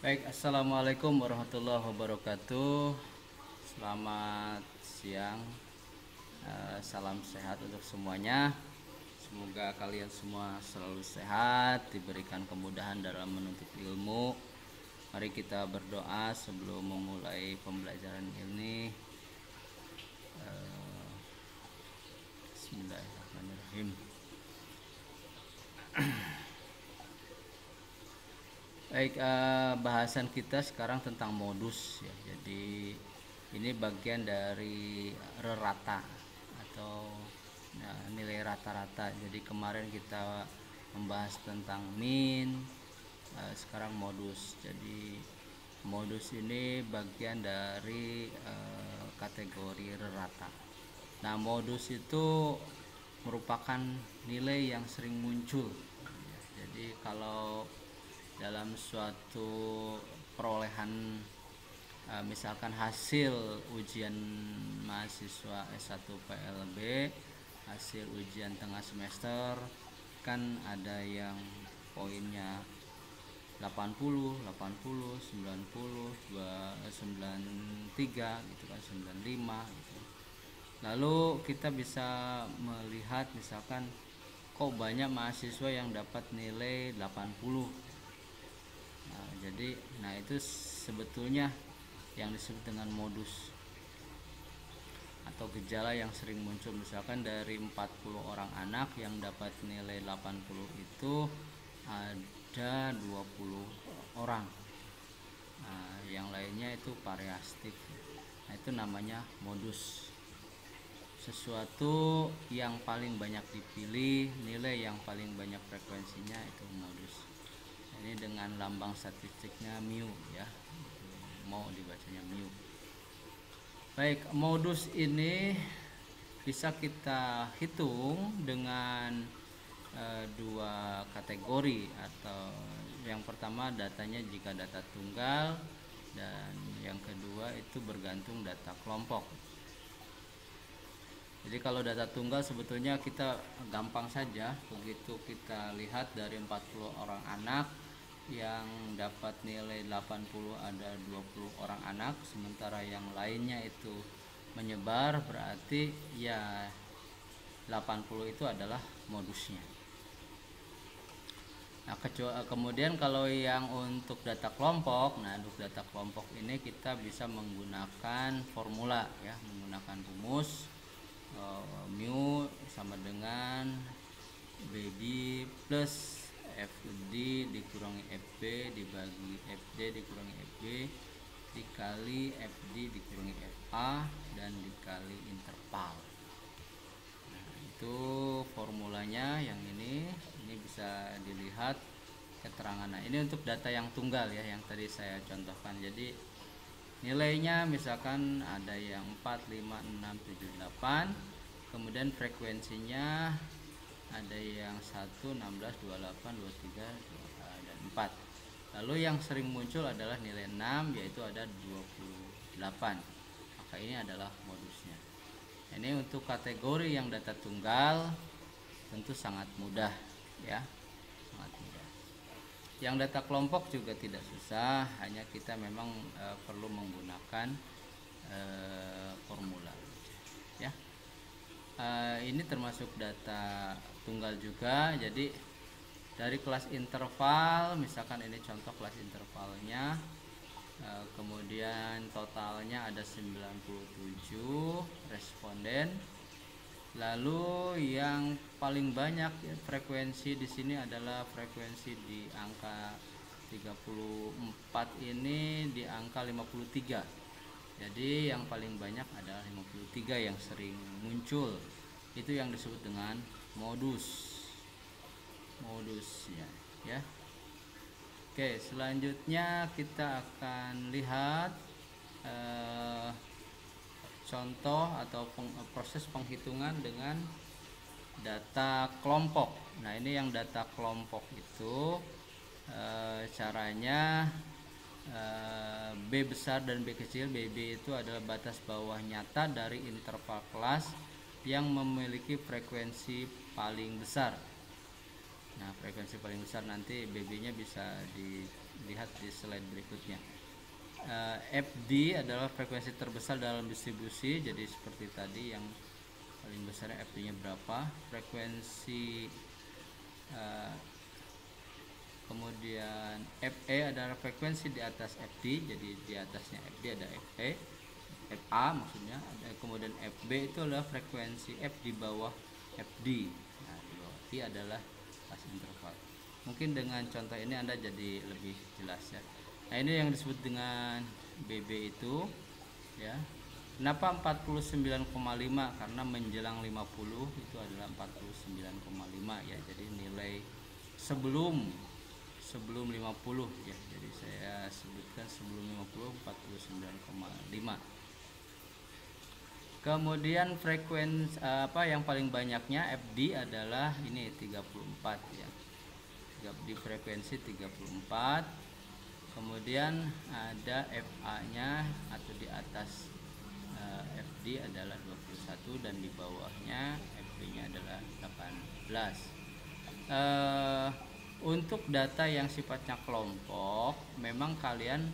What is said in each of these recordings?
Baik, assalamualaikum warahmatullahi wabarakatuh. Selamat siang, salam sehat untuk semuanya. Semoga kalian semua selalu sehat, diberikan kemudahan dalam menuntut ilmu. Mari kita berdoa sebelum memulai pembelajaran ini. Bismillahirrahmanirrahim. Baik, bahasan kita sekarang tentang modus ya. Jadi ini bagian dari rata atau nilai rata-rata. Jadi kemarin kita membahas tentang min, sekarang modus. Jadi modus ini bagian dari kategori rata. Nah, modus itu merupakan nilai yang sering muncul. Jadi kalau dalam suatu perolehan misalkan hasil ujian mahasiswa S1 PLB, hasil ujian tengah semester kan ada yang poinnya 80, 80, 90, 93 gitu kan, 95 gitu. Lalu kita bisa melihat misalkan kok banyak mahasiswa yang dapat nilai 80. Nah itu sebetulnya yang disebut dengan modus atau gejala yang sering muncul. Misalkan dari 40 orang anak yang dapat nilai 80 itu ada 20 orang. Nah, yang lainnya itu variatif. Nah, itu namanya modus. Sesuatu yang paling banyak dipilih, nilai yang paling banyak frekuensinya itu modus. Ini dengan lambang statistiknya mu ya, mau dibacanya mu. Baik, modus ini bisa kita hitung dengan dua kategori. Atau yang pertama datanya jika data tunggal, dan yang kedua itu bergantung data kelompok. Jadi kalau data tunggal sebetulnya kita gampang saja, begitu kita lihat dari 40 orang anak yang dapat nilai 80 ada 20 orang anak, sementara yang lainnya itu menyebar, berarti ya 80 itu adalah modusnya. Nah, kemudian kalau yang untuk data kelompok, nah untuk data kelompok ini kita bisa menggunakan formula ya, menggunakan rumus mu sama dengan BB plus FD dikurangi FB dibagi FD dikurangi FB dikali FD dikurangi FA dan dikali interval. Nah, itu formulanya yang ini bisa dilihat keterangan. Nah, ini untuk data yang tunggal ya, yang tadi saya contohkan. Jadi nilainya misalkan ada yang 4, 5, 6, 7, 8. Kemudian frekuensinya ada yang 1, 16, 28, 23, dan 4. Lalu yang sering muncul adalah nilai 6, yaitu ada 28. Maka ini adalah modusnya. Ini untuk kategori yang data tunggal tentu sangat mudah ya, sangat mudah. Yang data kelompok juga tidak susah, hanya kita memang perlu menggunakan formula ya. Ini termasuk data tunggal juga. Jadi dari kelas interval, misalkan ini contoh kelas intervalnya, kemudian totalnya ada 97 responden. Lalu yang paling banyak frekuensi di sini adalah frekuensi di angka 34, ini di angka 53. Jadi yang paling banyak adalah 53 yang sering muncul. Itu yang disebut dengan modus. Modusnya ya. Oke, selanjutnya kita akan lihat contoh atau proses penghitungan dengan data kelompok. Nah, ini yang data kelompok itu caranya B besar dan B kecil. BB itu adalah batas bawah nyata dari interval kelas yang memiliki frekuensi paling besar. Nah, frekuensi paling besar nanti BB nya bisa lihat di slide berikutnya. FD adalah frekuensi terbesar dalam distribusi, jadi seperti tadi yang paling besar FD nya berapa, frekuensi kemudian FE adalah frekuensi di atas FD, jadi di atasnya FD ada FE, FA maksudnya, kemudian FB itu adalah frekuensi F di bawah FD. Nah, di bawah T adalah kelas interval. Mungkin dengan contoh ini Anda jadi lebih jelas ya. Nah, ini yang disebut dengan BB itu ya. Kenapa 49,5? Karena menjelang 50 itu adalah 49,5 ya. Jadi nilai sebelum 50 ya. Jadi saya sebutkan sebelum 50 49,5. Kemudian frekuensi yang paling banyaknya FD adalah ini 34 ya. Di frekuensi 34. Kemudian ada FA-nya atau di atas FD adalah 21 dan di bawahnya FB-nya adalah 18. Untuk data yang sifatnya kelompok, memang kalian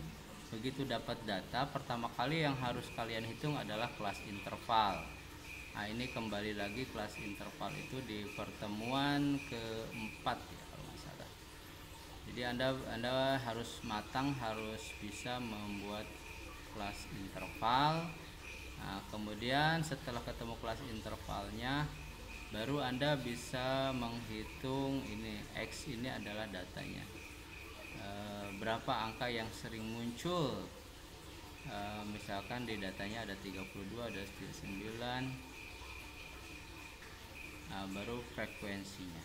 begitu dapat data, pertama kali yang harus kalian hitung adalah kelas interval. Nah, ini kembali lagi kelas interval itu di pertemuan keempat ya kalau nggak salah. Jadi Anda harus matang, harus bisa membuat kelas interval. Nah, kemudian setelah ketemu kelas intervalnya, baru Anda bisa menghitung ini X ini adalah datanya. Berapa angka yang sering muncul? Misalkan di datanya ada 32, ada 9. Nah, baru frekuensinya.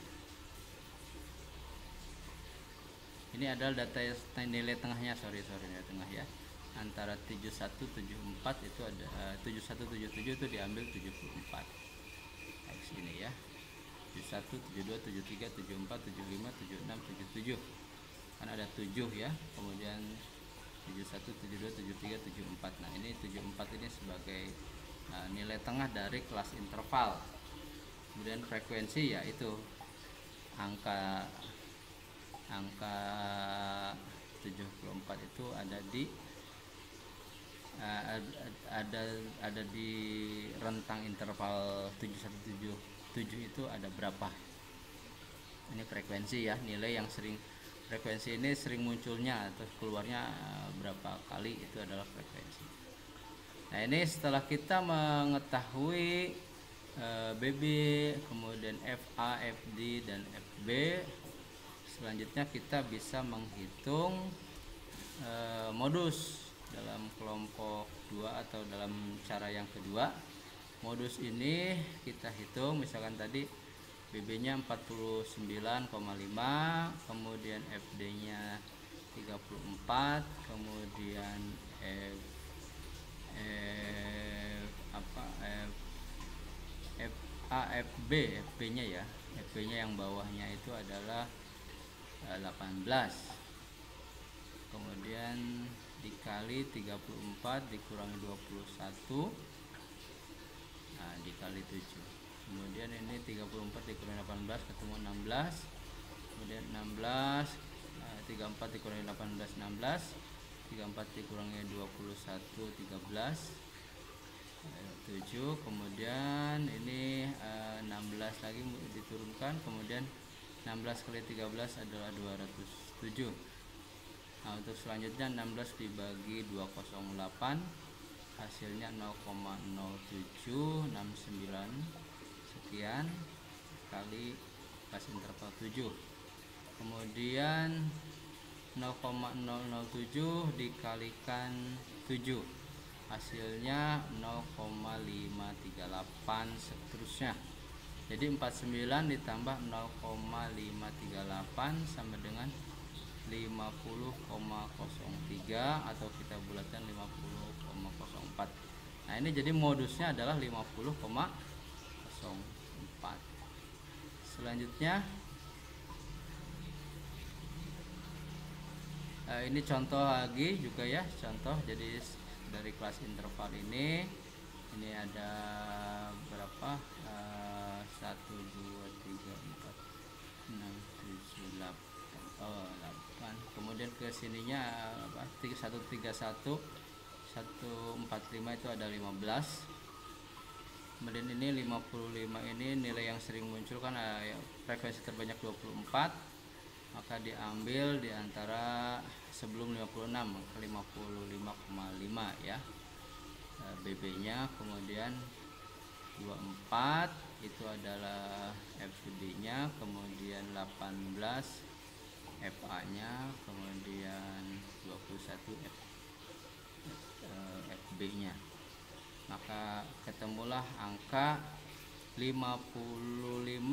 Ini adalah data nilai tengahnya, nilai tengah ya. Antara 7174 itu ada 7177 itu diambil 74. X ini ya. 71, 72, 73, 74, 75, 76, 77. Kan ada 7 ya. Kemudian 71, 72, 73, 74. Nah, ini 74 ini sebagai nilai tengah dari kelas interval. Kemudian frekuensi yaitu angka 74 itu ada di rentang interval 7177 itu ada berapa. Ini frekuensi ya, nilai yang frekuensi ini sering munculnya atau keluarnya berapa kali, itu adalah frekuensi. Nah, ini setelah kita mengetahui BB, kemudian FA, FD dan FB, selanjutnya kita bisa menghitung modus dalam kelompok 2 atau dalam cara yang kedua. Modus ini kita hitung, misalkan tadi BB-nya 49,5, kemudian FD-nya 34, kemudian FB-nya ya. FB-nya yang bawahnya itu adalah 18, kemudian dikali 34 dikurangi 21, nah dikali 7, kemudian ini 34 dikurangi 18 ketemu 16, kemudian 16 34 dikurangi 18 16, 34 dikurangi 21 13, 7, kemudian ini 16 lagi diturunkan, kemudian 16 kali 13 adalah 207. Nah, untuk selanjutnya 16 dibagi 208 hasilnya 0,0769 sekian kali kelas interval 7. Kemudian 0,007 dikalikan 7 hasilnya 0,538 seterusnya. Jadi 49 ditambah 0,538 sama dengan 50,03 atau kita bulatkan 50,04. Nah, ini jadi modusnya adalah 50,04. Selanjutnya ini contoh lagi juga ya, contoh. Jadi dari kelas interval ini ada berapa? 1 2 3 4 6 7 8. Kemudian ke sininya 131 145 itu ada 15. Kemudian ini 55 ini nilai yang sering muncul kan frekuensi terbanyak 24, maka diambil di antara sebelum 56 maka 55,5 ya BB nya. Kemudian 24 itu adalah FB nya, kemudian 18 FA nya, kemudian 21 FB nya. Maka ketemulah angka 55,5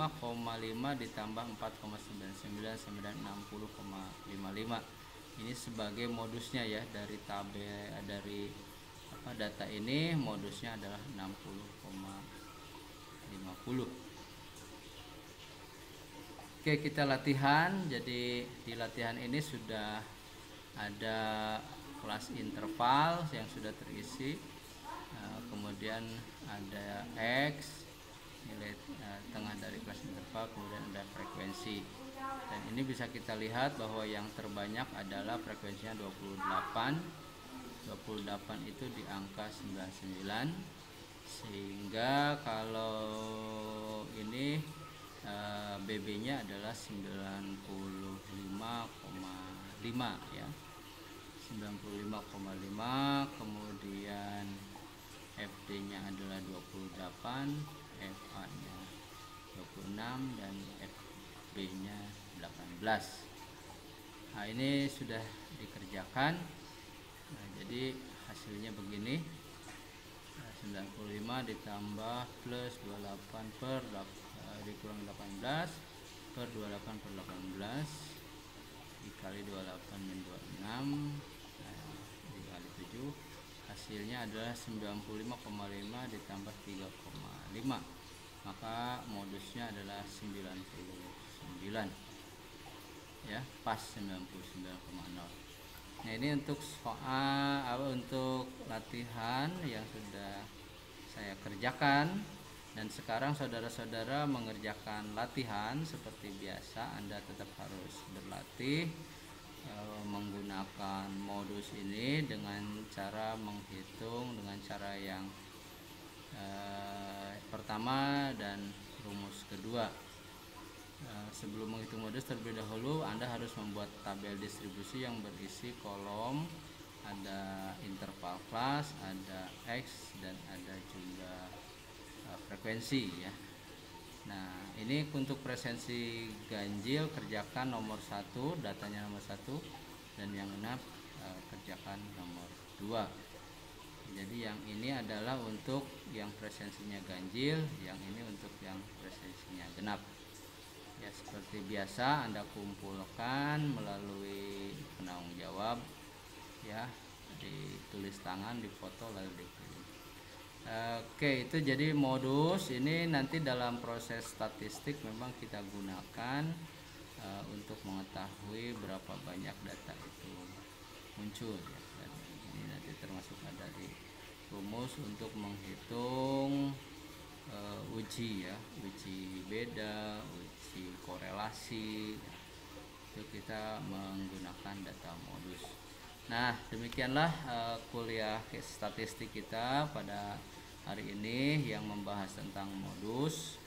ditambah 4,99 60,55. Ini sebagai modusnya ya, dari tabel dari data ini modusnya adalah 60,50. Oke, kita latihan. Jadi di latihan ini sudah ada kelas interval yang sudah terisi, kemudian ada X nilai tengah dari kelas interval, kemudian ada frekuensi. Dan ini bisa kita lihat bahwa yang terbanyak adalah frekuensinya 28 itu di angka 99, sehingga kalau ini BB nya adalah 95,5 ya, 95,5. Kemudian FD nya adalah 28, FA nya 26, dan FB nya 18. Nah, ini sudah dikerjakan. Nah, jadi hasilnya begini, 95 ditambah plus 28 per dikurang 18 per 28 per 18 dikali 28 min 26 dikali 7, hasilnya adalah 95,5 ditambah 3,5, maka modusnya adalah 99 ya, pas 99,0. Nah, ini untuk soal untuk latihan yang sudah saya kerjakan. Dan sekarang saudara-saudara mengerjakan latihan seperti biasa. Anda tetap harus berlatih menggunakan modus ini dengan cara menghitung dengan cara yang pertama dan rumus kedua. Sebelum menghitung modus terlebih dahulu, Anda harus membuat tabel distribusi yang berisi kolom, ada interval kelas, ada X, dan ada juga frekuensi ya. Nah, ini untuk presensi ganjil kerjakan nomor 1, datanya nomor 1, dan yang genap kerjakan nomor 2. Jadi yang ini adalah untuk yang presensinya ganjil, yang ini untuk yang presensinya genap. Ya, seperti biasa Anda kumpulkan melalui penanggung jawab ya, ditulis tangan, difoto, lalu dikirim. Oke, itu jadi modus ini nanti dalam proses statistik memang kita gunakan untuk mengetahui berapa banyak data itu muncul ya. Dan ini nanti termasuk ada di rumus untuk menghitung uji ya, uji beda, uji korelasi, itu kita menggunakan data modus. Nah, demikianlah kuliah statistik kita pada hari ini yang membahas tentang modus.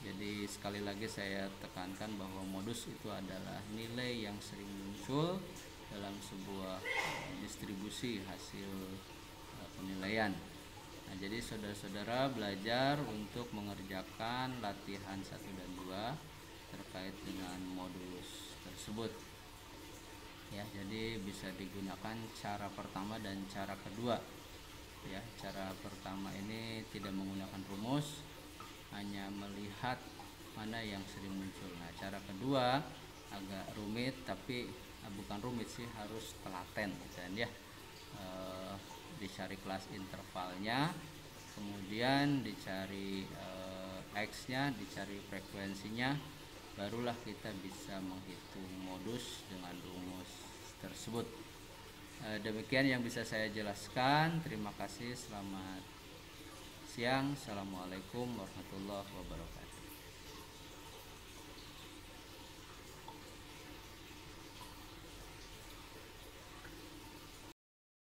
Jadi sekali lagi saya tekankan bahwa modus itu adalah nilai yang sering muncul dalam sebuah distribusi hasil penilaian. Nah, jadi saudara-saudara belajar untuk mengerjakan latihan 1 dan 2 terkait dengan modus tersebut. Ya, jadi bisa digunakan cara pertama dan cara kedua. Ya, cara pertama ini tidak menggunakan rumus, hanya melihat mana yang sering muncul. Nah, cara kedua agak rumit, tapi bukan rumit sih, harus telaten dan ya. Dicari kelas intervalnya, kemudian dicari X nya, dicari frekuensinya, barulah kita bisa menghitung modus dengan rumus tersebut. Demikian yang bisa saya jelaskan. Terima kasih, selamat siang. Assalamualaikum warahmatullahi wabarakatuh.